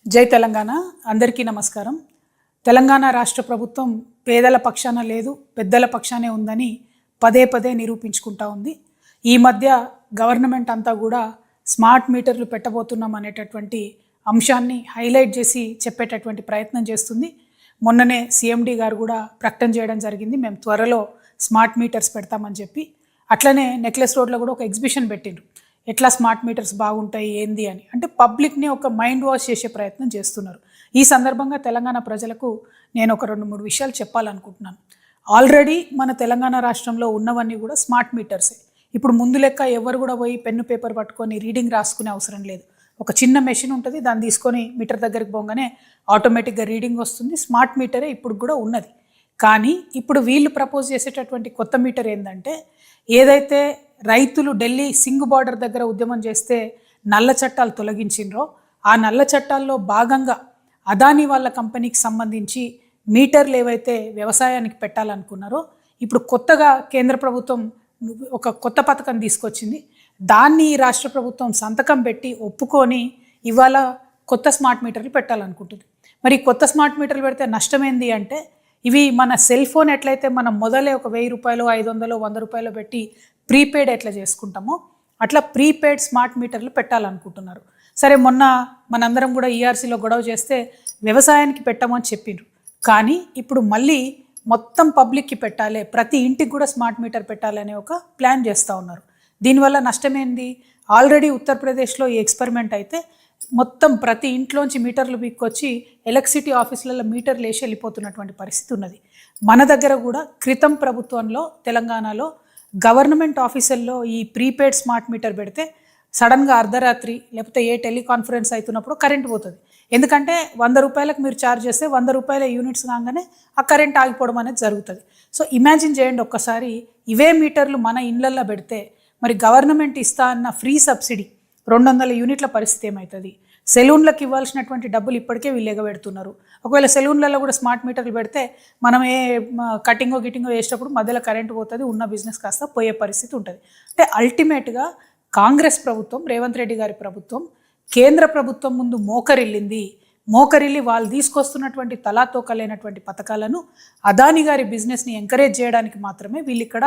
జై తెలంగాణ. అందరికీ నమస్కారం. తెలంగాణ రాష్ట్ర ప్రభుత్వం పేదల పక్షాన లేదు, పెద్దల పక్షానే ఉందని పదే పదే నిరూపించుకుంటా ఉంది. ఈ మధ్య గవర్నమెంట్ అంతా కూడా స్మార్ట్ మీటర్లు పెట్టబోతున్నాం అనేటటువంటి అంశాన్ని హైలైట్ చేసి చెప్పేటటువంటి ప్రయత్నం చేస్తుంది. మొన్ననే సిఎండి గారు కూడా ప్రకటన చేయడం జరిగింది, మేము త్వరలో స్మార్ట్ మీటర్స్ పెడతామని చెప్పి. అట్లనే నెక్లెస్ రోడ్లో కూడా ఒక ఎగ్జిబిషన్ పెట్టిండ్రు, ఎట్లా స్మార్ట్ మీటర్స్ బాగుంటాయి ఏంది అని. అంటే పబ్లిక్ని ఒక మైండ్ వాష్ చేసే ప్రయత్నం చేస్తున్నారు. ఈ సందర్భంగా తెలంగాణ ప్రజలకు నేను ఒక 2-3 విషయాలు చెప్పాలనుకుంటున్నాను. ఆల్రెడీ మన తెలంగాణ రాష్ట్రంలో ఉన్నవన్నీ కూడా స్మార్ట్ మీటర్సే. ఇప్పుడు ముందు లెక్క ఎవరు కూడా పోయి పెన్ను పేపర్ పట్టుకొని రీడింగ్ రాసుకునే అవసరం లేదు. ఒక చిన్న మెషిన్ ఉంటుంది, దాన్ని తీసుకొని మీటర్ దగ్గరికి పోగానే ఆటోమేటిక్గా రీడింగ్ వస్తుంది. స్మార్ట్ మీటరే ఇప్పుడు కూడా ఉన్నది. కానీ ఇప్పుడు వీళ్ళు ప్రపోజ్ చేసేటటువంటి కొత్త మీటర్ ఏంటంటే, ఏదైతే రైతులు ఢిల్లీ సింగ్ బార్డర్ దగ్గర ఉద్యమం చేస్తే నల్ల చట్టాలు తొలగించిండ్రో, ఆ నల్ల చట్టాల్లో భాగంగా అదానీ వాళ్ళ కంపెనీకి సంబంధించి మీటర్లు ఏవైతే వ్యవసాయానికి పెట్టాలనుకున్నారో, ఇప్పుడు కొత్తగా కేంద్ర ప్రభుత్వం ఒక కొత్త పథకం తీసుకొచ్చింది. దాన్ని రాష్ట్ర ప్రభుత్వం సంతకం పెట్టి ఒప్పుకొని ఇవాళ కొత్త స్మార్ట్ మీటర్లు పెట్టాలనుకుంటుంది. మరి కొత్త స్మార్ట్ మీటర్లు పెడితే నష్టమేంది అంటే, ఇవి మన సెల్ ఫోన్ ఎట్లయితే మనం మొదలే ఒక 1000 రూపాయలు, 500, 100 రూపాయలు పెట్టి ప్రీపెయిడ్ ఎట్లా చేసుకుంటామో అట్లా ప్రీపెయిడ్ స్మార్ట్ మీటర్లు పెట్టాలనుకుంటున్నారు. సరే, మొన్న మనందరం కూడా ఈఆర్సీలో గొడవ చేస్తే వ్యవసాయానికి పెట్టమని చెప్పిండ్రు. కానీ ఇప్పుడు మళ్ళీ మొత్తం పబ్లిక్కి పెట్టాలి, ప్రతి ఇంటికి కూడా స్మార్ట్ మీటర్ పెట్టాలి అనే ఒక ప్లాన్ చేస్తూ ఉన్నారు. దీనివల్ల నష్టమేంది? ఆల్రెడీ ఉత్తరప్రదేశ్లో ఈ ఎక్స్పెరిమెంట్ అయితే మొత్తం ప్రతి ఇంట్లోంచి మీటర్లు పీక్కొచ్చి ఎలక్ట్రిసిటీ ఆఫీసులలో మీటర్లు వేసి వెళ్ళిపోతున్నటువంటి పరిస్థితి ఉన్నది. మన దగ్గర కూడా క్రితం ప్రభుత్వంలో తెలంగాణలో గవర్నమెంట్ ఆఫీసుల్లో ఈ ప్రీపెయిడ్ స్మార్ట్ మీటర్ పెడితే సడన్గా అర్ధరాత్రి లేకపోతే ఏ టెలికాన్ఫరెన్స్ అవుతున్నప్పుడు కరెంట్ పోతుంది. ఎందుకంటే 100 రూపాయలకు మీరు ఛార్జ్ చేస్తే 100 రూపాయల యూనిట్స్ కాగానే ఆ కరెంట్ ఆగిపోవడం అనేది జరుగుతుంది. సో ఇమాజిన్ చేయండి ఒక్కసారి, ఇవే మీటర్లు మన ఇళ్లల్లో పెడితే మరి గవర్నమెంట్ ఇస్తా అన్న ఫ్రీ సబ్సిడీ 200 యూనిట్ల పరిస్థితి ఏమవుతుంది? సెలూన్లకు ఇవ్వాల్సినటువంటి డబ్బులు ఇప్పటికే వీళ్ళు ఎగబెడుతున్నారు. ఒకవేళ సెలూన్లలో కూడా స్మార్ట్ మీటర్లు పెడితే మనం ఏ కటింగో గిటింగో వేసేటప్పుడు మధ్యలో కరెంట్ పోతుంది, ఉన్న బిజినెస్ కాస్త పోయే పరిస్థితి ఉంటుంది. అంటే అల్టిమేట్గా కాంగ్రెస్ ప్రభుత్వం, రేవంత్ రెడ్డి గారి ప్రభుత్వం కేంద్ర ప్రభుత్వం ముందు మోకరిల్లి వాళ్ళు తీసుకొస్తున్నటువంటి తలాతోకలైనటువంటి పథకాలను అదానీ గారి బిజినెస్ని ఎంకరేజ్ చేయడానికి మాత్రమే వీళ్ళు ఇక్కడ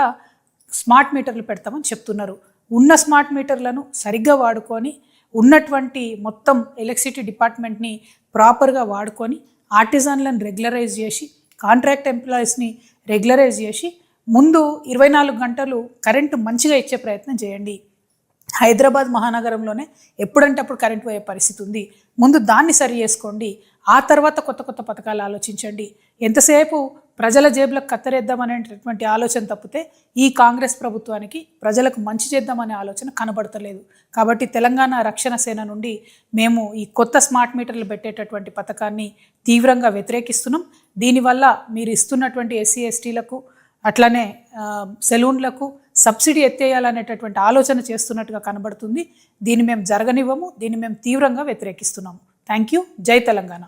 స్మార్ట్ మీటర్లు పెడతామని చెప్తున్నారు. ఉన్న స్మార్ట్ మీటర్లను సరిగ్గా వాడుకొని ఉన్నటువంటి మొత్తం ఎలక్ట్రిసిటీ డిపార్ట్మెంట్ని ప్రాపర్గా వాడుకొని ఆర్టిజన్లను రెగ్యులరైజ్ చేసి కాంట్రాక్ట్ ఎంప్లాయీస్ని రెగ్యులరైజ్ చేసి ముందు 24 గంటలు కరెంటు మంచిగా ఇచ్చే ప్రయత్నం చేయండి. హైదరాబాద్ మహానగరంలోనే ఎప్పుడంటే అప్పుడు కరెంట్ పోయే పరిస్థితి ఉంది. ముందు దాన్ని సరి చేసుకోండి, ఆ తర్వాత కొత్త కొత్త పథకాలు ఆలోచించండి. ఎంతసేపు ప్రజల జేబులకు కత్తరేద్దామనేటటువంటి ఆలోచన తప్పితే ఈ కాంగ్రెస్ ప్రభుత్వానికి ప్రజలకు మంచి చేద్దామనే ఆలోచన కనబడతలేదు. కాబట్టి తెలంగాణ రక్షణ సేన నుండి మేము ఈ కొత్త స్మార్ట్ మీటర్లు పెట్టేటటువంటి పథకాన్ని తీవ్రంగా వ్యతిరేకిస్తున్నాం. దీనివల్ల మీరు ఇస్తున్నటువంటి ఎస్సీ ఎస్టీలకు అట్లనే సెలూన్లకు సబ్సిడీ ఎత్తేయాలనేటటువంటి ఆలోచన చేస్తున్నట్టుగా కనబడుతుంది. దీన్ని మేము జరగనివ్వము, దీన్ని మేము తీవ్రంగా వ్యతిరేకిస్తున్నాము. Thank you. జై తెలంగాణ.